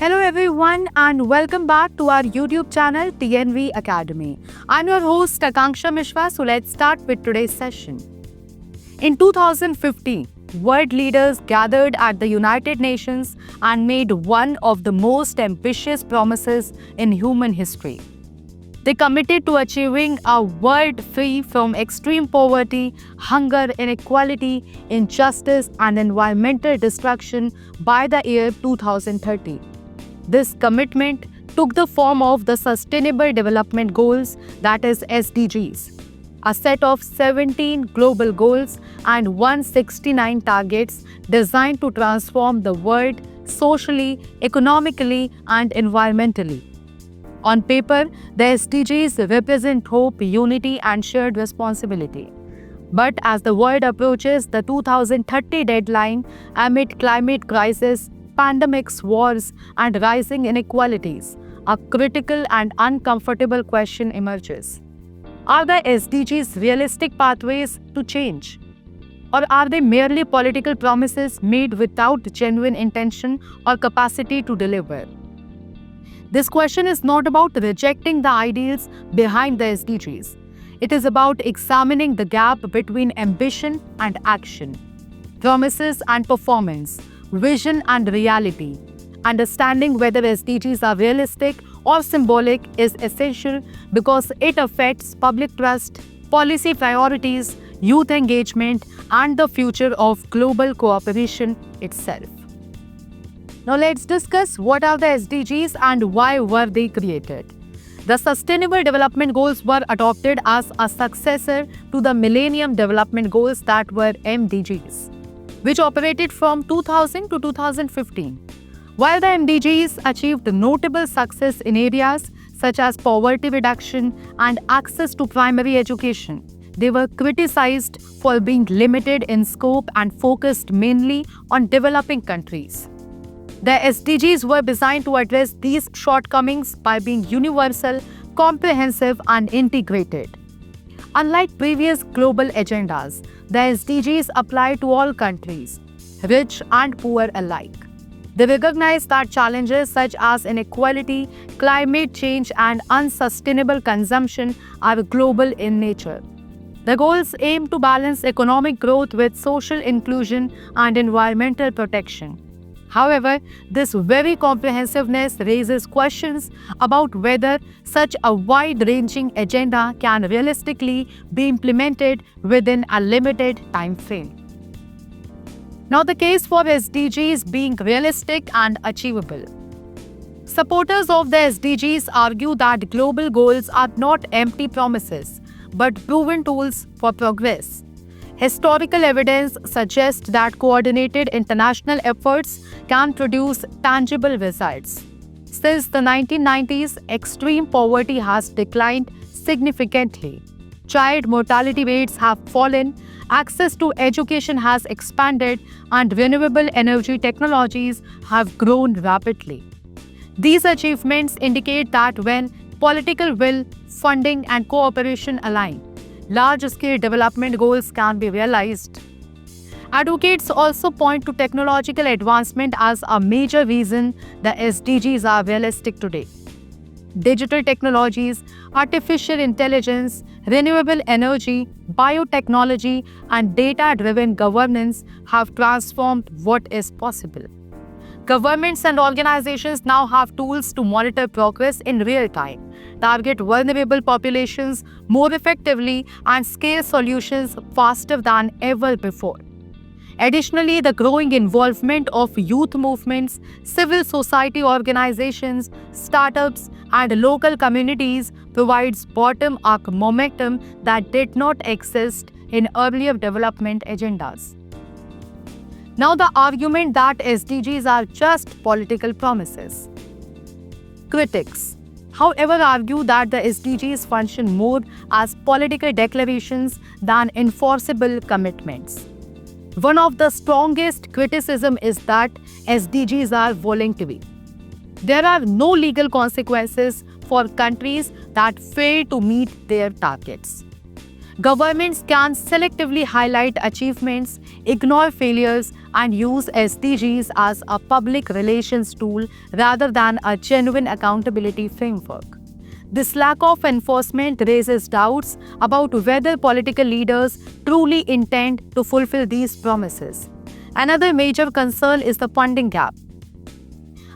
Hello everyone and welcome back to our YouTube channel TNV Academy. I'm your host Akanksha Mishra, so let's start with today's session. In 2015, world leaders gathered at the United Nations and made one of the most ambitious promises in human history. They committed to achieving a world free from extreme poverty, hunger, inequality, injustice, and environmental destruction by the year 2030. This commitment took the form of the Sustainable Development Goals, that is SDGs, a set of 17 global goals and 169 targets designed to transform the world socially, economically, and environmentally. On paper, the SDGs represent hope, unity, and shared responsibility. But as the world approaches the 2030 deadline, amid climate crisis, pandemics, wars, and rising inequalities, a critical and uncomfortable question emerges. Are the SDGs realistic pathways to change? Or are they merely political promises made without genuine intention or capacity to deliver? This question is not about rejecting the ideals behind the SDGs. It is about examining the gap between ambition and action, promises and performance, vision and reality. Understanding whether SDGs are realistic or symbolic is essential because it affects public trust, policy priorities, youth engagement, and the future of global cooperation itself. Now let's discuss what are the SDGs and why were they created. The Sustainable Development Goals were adopted as a successor to the Millennium Development Goals that were MDGs, which operated from 2000 to 2015. While the MDGs achieved notable success in areas such as poverty reduction and access to primary education, they were criticized for being limited in scope and focused mainly on developing countries. The SDGs were designed to address these shortcomings by being universal, comprehensive, and integrated. Unlike previous global agendas, the SDGs apply to all countries, rich and poor alike. They recognize that challenges such as inequality, climate change, and unsustainable consumption are global in nature. The goals aim to balance economic growth with social inclusion and environmental protection. However, this very comprehensiveness raises questions about whether such a wide-ranging agenda can realistically be implemented within a limited time frame. Now, the case for SDGs being realistic and achievable. Supporters of the SDGs argue that global goals are not empty promises, but proven tools for progress. Historical evidence suggests that coordinated international efforts can produce tangible results. Since the 1990s, extreme poverty has declined significantly. Child mortality rates have fallen, access to education has expanded, and renewable energy technologies have grown rapidly. These achievements indicate that when political will, funding, and cooperation align, large-scale development goals can be realized. Advocates also point to technological advancement as a major reason the SDGs are realistic today. Digital technologies, artificial intelligence, renewable energy, biotechnology, and data-driven governance have transformed what is possible. Governments and organizations now have tools to monitor progress in real time, target vulnerable populations more effectively, and scale solutions faster than ever before. Additionally, the growing involvement of youth movements, civil society organizations, startups, and local communities provides bottom-up momentum that did not exist in earlier development agendas. Now, the argument that SDGs are just political promises. Critics, however, argue that the SDGs function more as political declarations than enforceable commitments. One of the strongest criticism is that SDGs are voluntary. There are no legal consequences for countries that fail to meet their targets. Governments can selectively highlight achievements, ignore failures, and use SDGs as a public relations tool rather than a genuine accountability framework. This lack of enforcement raises doubts about whether political leaders truly intend to fulfill these promises. Another major concern is the funding gap.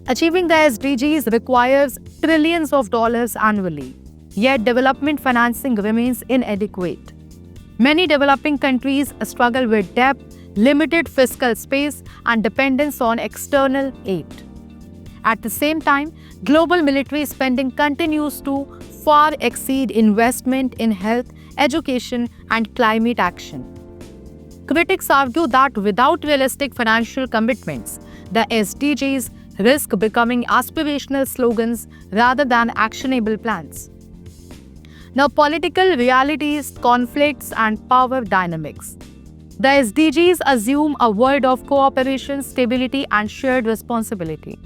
Achieving the SDGs requires trillions of dollars annually, yet development financing remains inadequate. Many developing countries struggle with debt, limited fiscal space, and dependence on external aid. At the same time, global military spending continues to far exceed investment in health, education, and climate action. Critics argue that without realistic financial commitments, the SDGs risk becoming aspirational slogans rather than actionable plans. Now, political realities, conflicts, and power dynamics. The SDGs assume a world of cooperation, stability, and shared responsibility.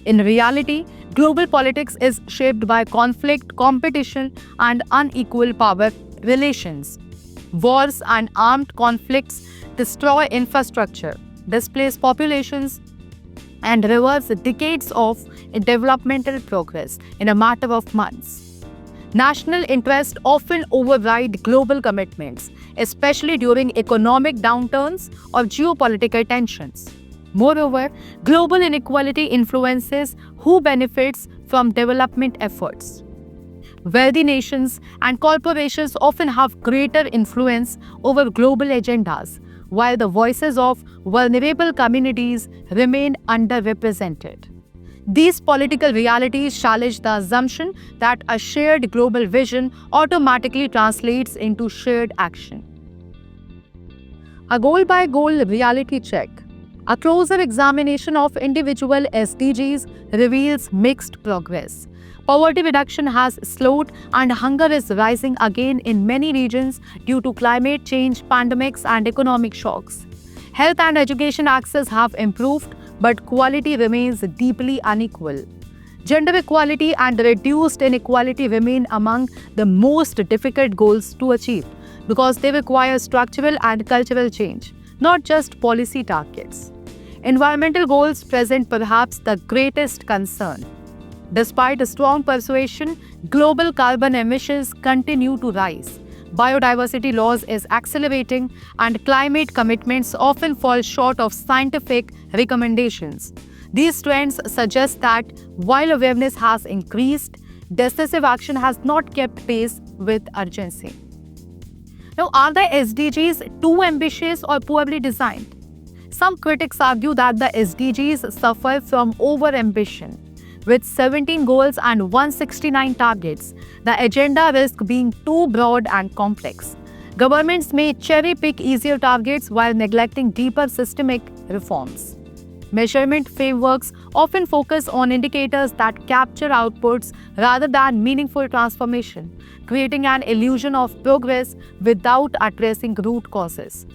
In reality, global politics is shaped by conflict, competition, and unequal power relations. Wars and armed conflicts destroy infrastructure, displace populations, and reverse decades of developmental progress in a matter of months. National interests often override global commitments, especially during economic downturns or geopolitical tensions. Moreover, global inequality influences who benefits from development efforts. Wealthy nations and corporations often have greater influence over global agendas, while the voices of vulnerable communities remain underrepresented. These political realities challenge the assumption that a shared global vision automatically translates into shared action. A goal-by-goal reality check. A closer examination of individual SDGs reveals mixed progress. Poverty reduction has slowed and hunger is rising again in many regions due to climate change, pandemics, and economic shocks. Health and education access have improved, but quality remains deeply unequal. Gender equality and reduced inequality remain among the most difficult goals to achieve because they require structural and cultural change, not just policy targets. Environmental goals present perhaps the greatest concern. Despite a strong persuasion, global carbon emissions continue to rise. Biodiversity loss is accelerating, and climate commitments often fall short of scientific recommendations. These trends suggest that while awareness has increased, decisive action has not kept pace with urgency. Now, are the SDGs too ambitious or poorly designed? Some critics argue that the SDGs suffer from over-ambition. With 17 goals and 169 targets, the agenda risks being too broad and complex. Governments may cherry-pick easier targets while neglecting deeper systemic reforms. Measurement frameworks often focus on indicators that capture outputs rather than meaningful transformation, creating an illusion of progress without addressing root causes.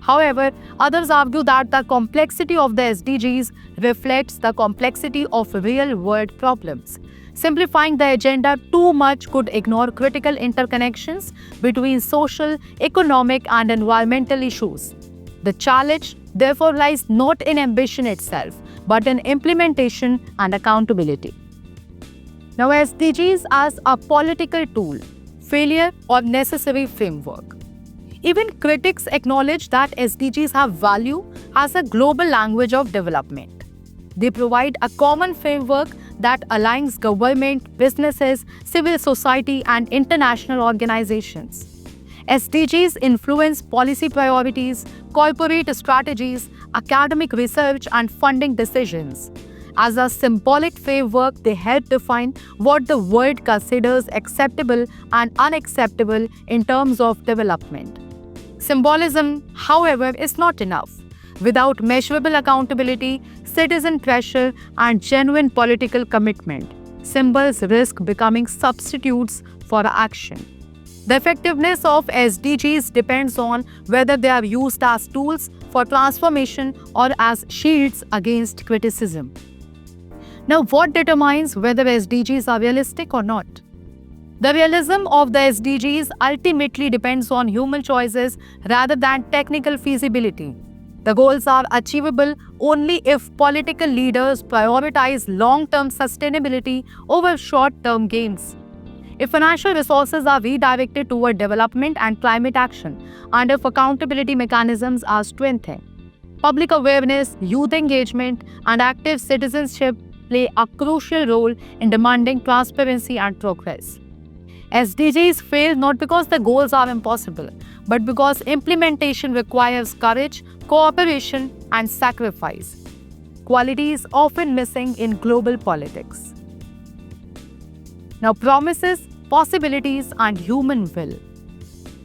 However, others argue that the complexity of the SDGs reflects the complexity of real-world problems. Simplifying the agenda too much could ignore critical interconnections between social, economic, and environmental issues. The challenge, therefore, lies not in ambition itself, but in implementation and accountability. Now, SDGs as a political tool, failure or necessary framework. Even critics acknowledge that SDGs have value as a global language of development. They provide a common framework that aligns government, businesses, civil society, and international organizations. SDGs influence policy priorities, corporate strategies, academic research, and funding decisions. As a symbolic framework, they help define what the world considers acceptable and unacceptable in terms of development. Symbolism, however, is not enough. Without measurable accountability, citizen pressure, and genuine political commitment, symbols risk becoming substitutes for action. The effectiveness of SDGs depends on whether they are used as tools for transformation or as shields against criticism. Now, what determines whether SDGs are realistic or not? The realism of the SDGs ultimately depends on human choices rather than technical feasibility. The goals are achievable only if political leaders prioritize long term sustainability over short term gains. If financial resources are redirected toward development and climate action, and if accountability mechanisms are strengthened, public awareness, youth engagement, and active citizenship play a crucial role in demanding transparency and progress. SDGs fail not because the goals are impossible, but because implementation requires courage, cooperation, and sacrifice, qualities often missing in global politics. Now, promises, possibilities, and human will.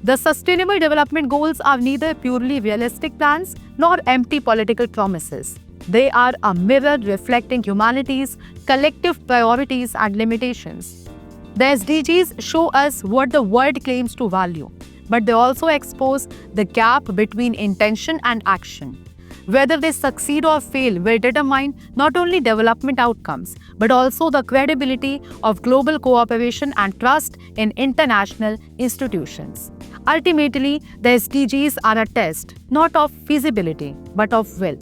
The Sustainable Development Goals are neither purely realistic plans nor empty political promises. They are a mirror reflecting humanity's collective priorities and limitations. The SDGs show us what the world claims to value, but they also expose the gap between intention and action. Whether they succeed or fail will determine not only development outcomes, but also the credibility of global cooperation and trust in international institutions. Ultimately, the SDGs are a test not of feasibility, but of will.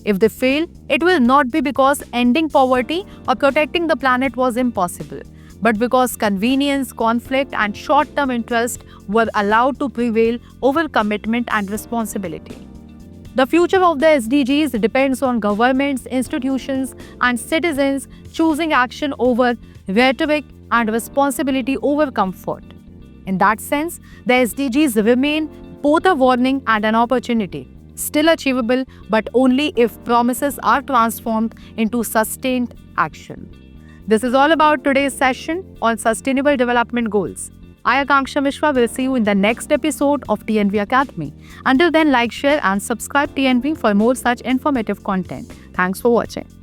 If they fail, it will not be because ending poverty or protecting the planet was impossible, but because convenience, conflict, and short term interest were allowed to prevail over commitment and responsibility. The future of the SDGs depends on governments, institutions, and citizens choosing action over rhetoric and responsibility over comfort. In that sense, the SDGs remain both a warning and an opportunity, still achievable, but only if promises are transformed into sustained action. This is all about today's session on Sustainable Development Goals. I, Akanksha Mishra, will see you in the next episode of TNV Academy. Until then, like, share, and subscribe TNV for more such informative content. Thanks for watching.